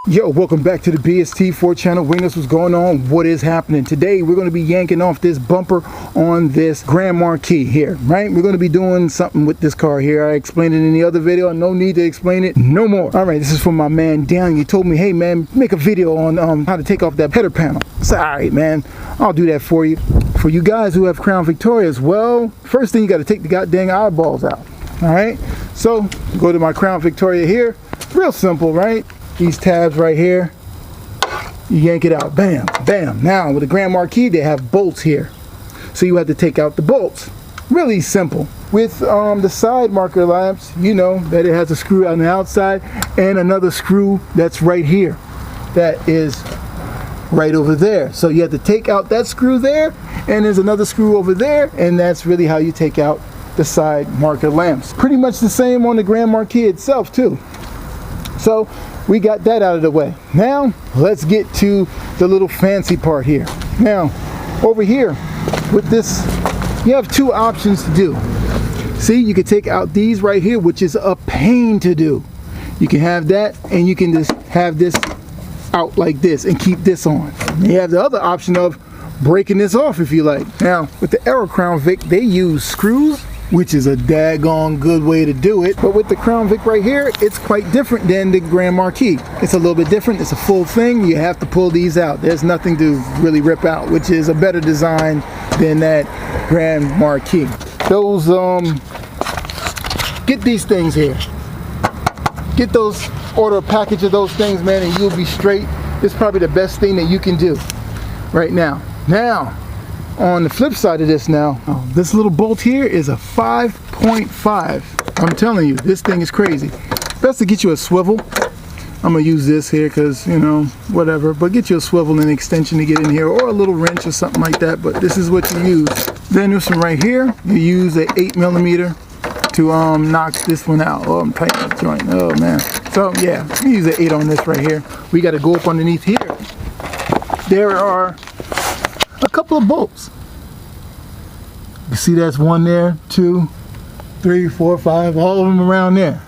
Yo, welcome back to the BST4 channel. Wingness, what's going on? What is happening? Today we're going to be yanking off this bumper on this Grand Marquis here, right? We're going to be doing something with this car here. I explained it in the other video. No need to explain it no more. All right, this is from my man Dan. He told me, hey man, make a video on how to take off that header panel. So, all right, man, I'll do that for you. For you guys who have Crown Victorias, well, first thing you got to take the goddamn eyeballs out. All right, so go to my Crown Victoria here. Real simple, right? These tabs right here, you yank it out, bam, bam. Now with the Grand Marquis, they have bolts here, so you have to take out the bolts. Really simple. With the side marker lamps, you know that it has a screw on the outside and another screw that's right here, that is right over there. So you have to take out that screw there, and there's another screw over there, and that's really how you take out the side marker lamps. Pretty much the same on the Grand Marquis itself too. So we got that out of the way. Now let's get to the little fancy part here. Now over here with this, you have two options to do. See, you can take out these right here, which is a pain to do. You can have that, and you can just have this out like this and keep this on. You have the other option of breaking this off if you like. Now with the Aero Crown Vic, they use screws, which is a daggone good way to do it. But with the Crown Vic right here, it's quite different than the Grand Marquis. It's a little bit different. It's a full thing. You have to pull these out. There's nothing to really rip out, which is a better design than that Grand Marquis. Those, get these things here. Get those, order a package of those things, man, and you'll be straight. It's probably the best thing that you can do right now. Now, on the flip side of this now, this little bolt here is a 5.5. I'm telling you, this thing is crazy. Best to get you a swivel. I'm gonna use this here because, you know, whatever, but get you a swivel and extension to get in here, or a little wrench or something like that, but this is what you use. Then this one right here, you use a 8mm to knock this one out. Oh, I'm tightening the joint. Oh man. So yeah, we use an 8 on this right here. We got to go up underneath here. There are a couple of bolts. You see that's one there, 2, 3, 4, 5, all of them around there.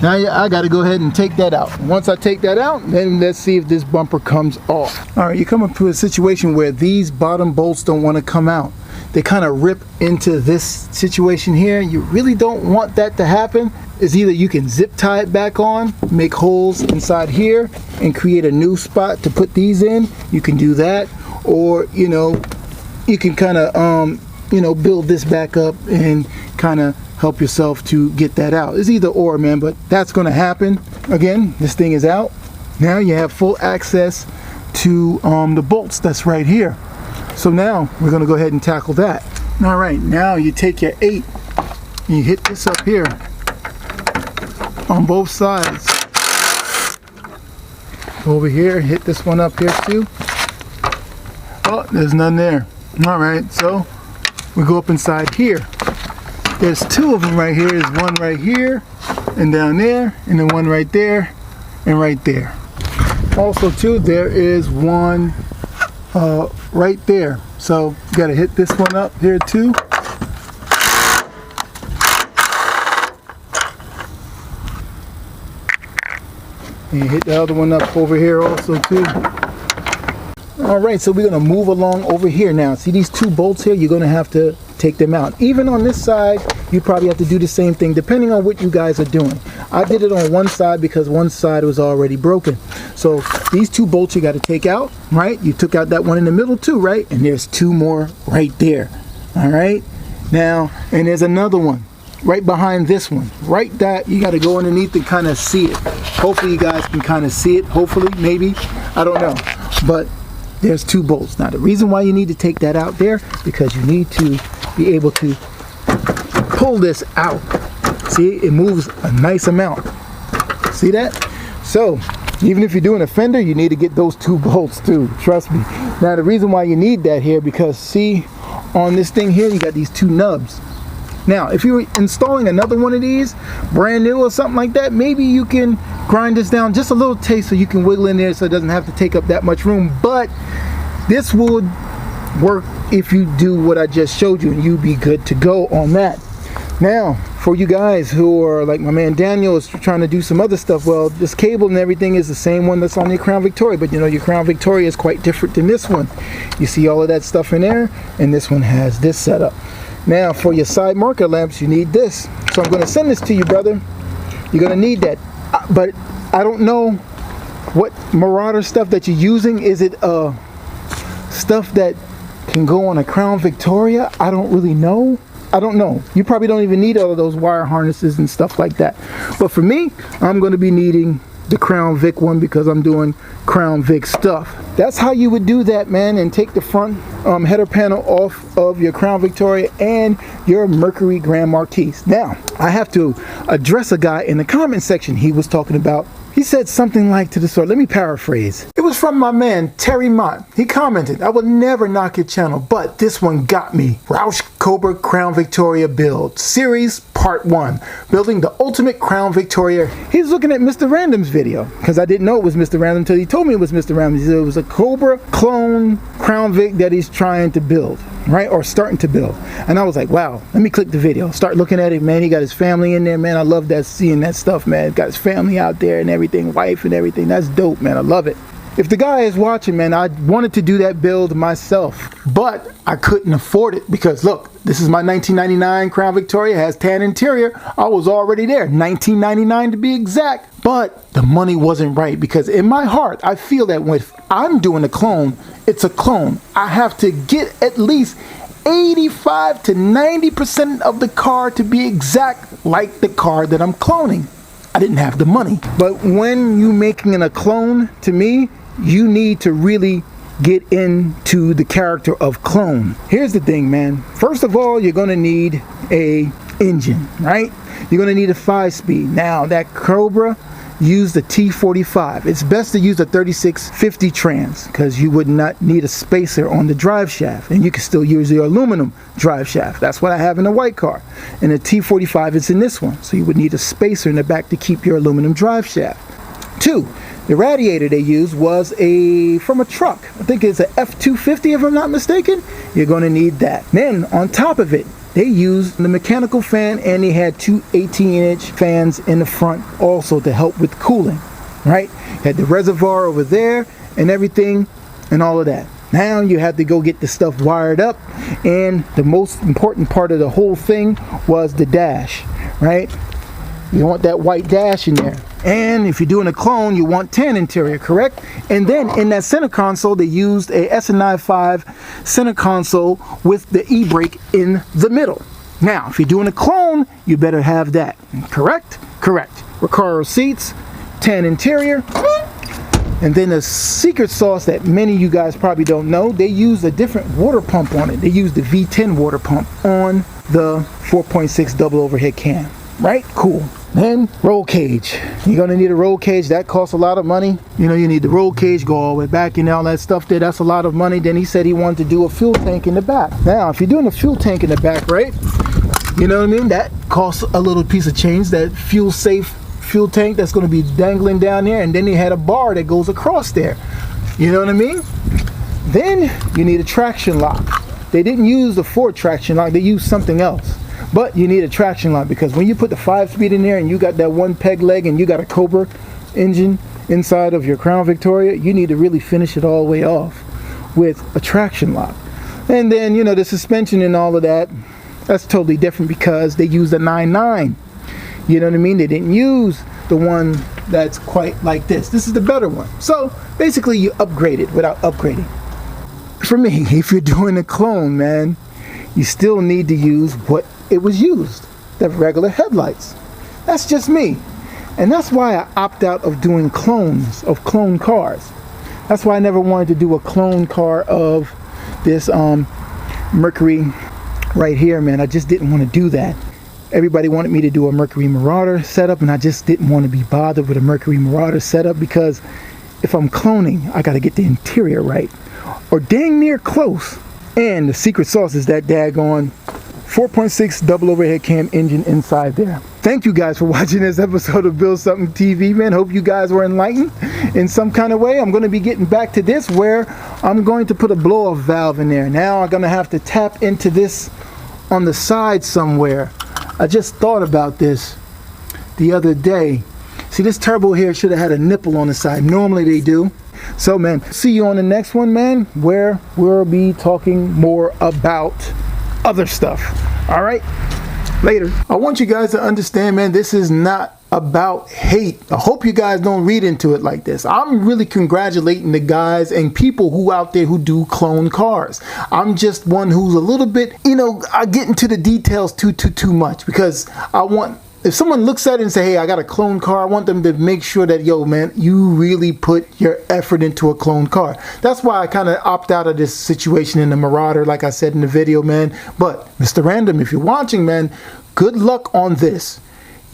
Now I got to go ahead and take that out. Once I take that out, then let's see if this bumper comes off. All right, you come up to a situation where these bottom bolts don't want to come out. They kind of rip into this situation here. You really don't want that to happen. It's either you can zip tie it back on, make holes inside here, and create a new spot to put these in. You can do that. Or, you know, you can kind of, you know, build this back up and kind of help yourself to get that out. It's either or, man, but that's going to happen. Again, this thing is out. Now you have full access to the bolts that's right here. So now we're going to go ahead and tackle that. All right, now you take your 8 and you hit this up here on both sides. Over here, hit this one up here too. Oh, there's none there. All right, so we go up inside here. There's 2 of them right here. There's one right here and down there, and then one right there and right there. Also too, there is one right there. So you got to hit this one up here too. And hit the other one up over here also too. All right, so we're going to move along over here now. See these 2 bolts here? You're going to have to take them out. Even on this side, you probably have to do the same thing depending on what you guys are doing. I did it on one side because one side was already broken. So these 2 bolts you got to take out, right? You took out that one in the middle too, right? And there's 2 more right there. All right. Now, and there's another one right behind this one. Right, that you got to go underneath and kind of see it. Hopefully you guys can kind of see it. Hopefully, maybe. I don't know. But there's 2 bolts. Now the reason why you need to take that out there, because you need to be able to pull this out. See, it moves a nice amount. See that? So even if you're doing a fender, you need to get those 2 bolts too. Trust me. Now the reason why you need that here, because see on this thing here, you got these 2 nubs. Now if you're installing another one of these brand new or something like that, maybe you can grind this down just a little taste so you can wiggle in there so it doesn't have to take up that much room. But this would work if you do what I just showed you, and you'd be good to go on that. Now for you guys who are like my man Daniel is trying to do some other stuff, well, this cable and everything is the same one that's on your Crown Victoria, but you know your Crown Victoria is quite different than this one. You see all of that stuff in there, and this one has this setup. Now for your side marker lamps, you need this. So I'm going to send this to you, brother. You're going to need that, but I don't know what Marauder stuff that you're using. Is it stuff that can go on a Crown Victoria? I don't really know. I don't know. You probably don't even need all of those wire harnesses and stuff like that. But for me, I'm going to be needing the Crown Vic one because I'm doing Crown Vic stuff. That's how you would do that, man, and take the front header panel off of your Crown Victoria and your Mercury Grand Marquis. Now, I have to address a guy in the comment section. He was talking about, he said something like to the sort, let me paraphrase. It was from my man, Terry Mott. He commented, I would never knock your channel, but this one got me. Roush Cobra Crown Victoria build. Series Part 1. Building the ultimate Crown Victoria. He's looking at Mr. Random's video, because I didn't know it was Mr. Random until he told me it was Mr. Random. He said it was a Cobra clone Crown Vic that he's trying to build, right? Or starting to build. And I was like, wow, let me click the video. Start looking at it, man. He got his family in there, man. I love that, seeing that stuff, man. Got his family out there and everything, wife and everything. That's dope, man. I love it. If the guy is watching, man, I wanted to do that build myself, but I couldn't afford it because look, this is my 1999 Crown Victoria, has tan interior. I was already there, 1999 to be exact, but the money wasn't right because in my heart, I feel that when I'm doing a clone, it's a clone. I have to get at least 85 to 90% of the car to be exact like the car that I'm cloning. I didn't have the money. But when you making a clone, to me, you need to really get into the character of clone. Here's the thing, man. First of all, you're gonna need a engine, right? You're gonna need a 5-speed. Now that Cobra used the T45. It's best to use a 3650 trans because you would not need a spacer on the drive shaft, and you can still use your aluminum drive shaft. That's what I have in the white car. And the T45 is in this one, so you would need a spacer in the back to keep your aluminum drive shaft. 2, the radiator they used was from a truck. I think it's a F250 if I'm not mistaken. You're going to need that. Then on top of it, they used the mechanical fan, and they had 2 18-inch fans in the front also to help with cooling, right? Had the reservoir over there and everything and all of that. Now you have to go get the stuff wired up, and the most important part of the whole thing was the dash, right? You want that white dash in there. And if you're doing a clone, you want tan interior, correct? And then in that center console, they used a SNI 5 center console with the e-brake in the middle. Now, if you're doing a clone, you better have that, correct? Correct. Recaro seats, tan interior. And then the secret sauce that many of you guys probably don't know, they used a different water pump on it. They used the V10 water pump on the 4.6 double overhead cam, right? Cool. Then roll cage. You're gonna need a roll cage. That costs a lot of money. You know, you need the roll cage, go all the way back and all that stuff there. That's a lot of money. Then he said he wanted to do a fuel tank in the back. Now, if you're doing a fuel tank in the back, right? You know what I mean? That costs a little piece of change. That fuel safe fuel tank that's gonna be dangling down there, and then they had a bar that goes across there. You know what I mean? Then you need a traction lock. They didn't use the Ford traction lock, they used something else. But you need a traction lock because when you put the 5-speed in there and you got that one peg leg and you got a Cobra engine inside of your Crown Victoria, you need to really finish it all the way off with a traction lock. And then, you know, the suspension and all of that, that's totally different because they use a 9.9. You know what I mean? They didn't use the one that's quite like this. This is the better one. So basically you upgrade it without upgrading. For me, if you're doing a clone, man, you still need to use what it was used, the regular headlights. That's just me. And that's why I opt out of doing clones of clone cars. That's why I never wanted to do a clone car of this Mercury right here, man. I just didn't want to do that. Everybody wanted me to do a Mercury Marauder setup, and I just didn't want to be bothered with a Mercury Marauder setup because if I'm cloning, I got to get the interior right, or dang near close. And the secret sauce is that daggone 4.6 double overhead cam engine inside there. Thank you guys for watching this episode of Build Something TV, man. Hope you guys were enlightened in some kind of way. I'm going to be getting back to this where I'm going to put a blow-off valve in there. Now I'm going to have to tap into this on the side somewhere. I just thought about this the other day. See, this turbo here should have had a nipple on the side. Normally they do. So man, see you on the next one, man, where we'll be talking more about other stuff. All right, later. I want you guys to understand, man, this is not about hate. I hope you guys don't read into it like this. I'm really congratulating the guys and people who out there who do clone cars. I'm just one who's a little bit, I get into the details too much, because I want, if someone looks at it and say, hey, I got a clone car, I want them to make sure that, yo, man, you really put your effort into a clone car. That's why I kind of opt out of this situation in the Marauder, like I said in the video, man. But Mr. Random, if you're watching, man, good luck on this.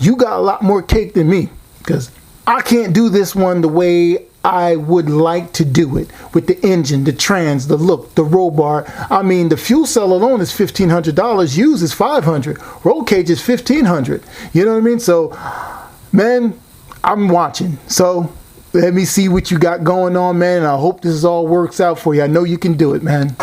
You got a lot more cake than me, because I can't do this one the way I would like to do it, with the engine, the trans, the look, the roll bar. I mean, the fuel cell alone is $1,500. Used is $500. Roll cage is $1,500. You know what I mean? So, man, I'm watching. So let me see what you got going on, man. I hope this all works out for you. I know you can do it, man.